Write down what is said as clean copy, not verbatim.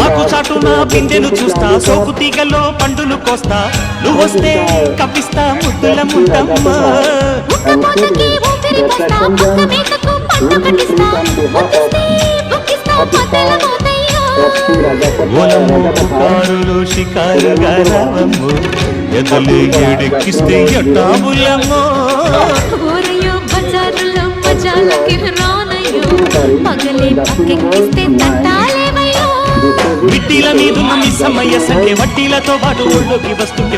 ఆకు చాటున పిందెను చూస్తా, సోకు తీగలో పండులు కోస్తా, నువ్వొస్తే కప్పిస్తా ముద్దుల ముద్దమ్మ. పుకారులో షికారుగా రావమ్ము, ఎదలు ఎడెక్కిస్తే ఎట్టాబులమ్మో. బజారులో మజాలకి రానయ్యో, పగలే పక్కెక్కిస్తే తట్టాలేవయ్యో. మిట్టిల మీదున్న మిస్సమ్మయ్య సంఖ్య వడ్డీలతో పాటు ఊళ్ళోకి వస్తుంటే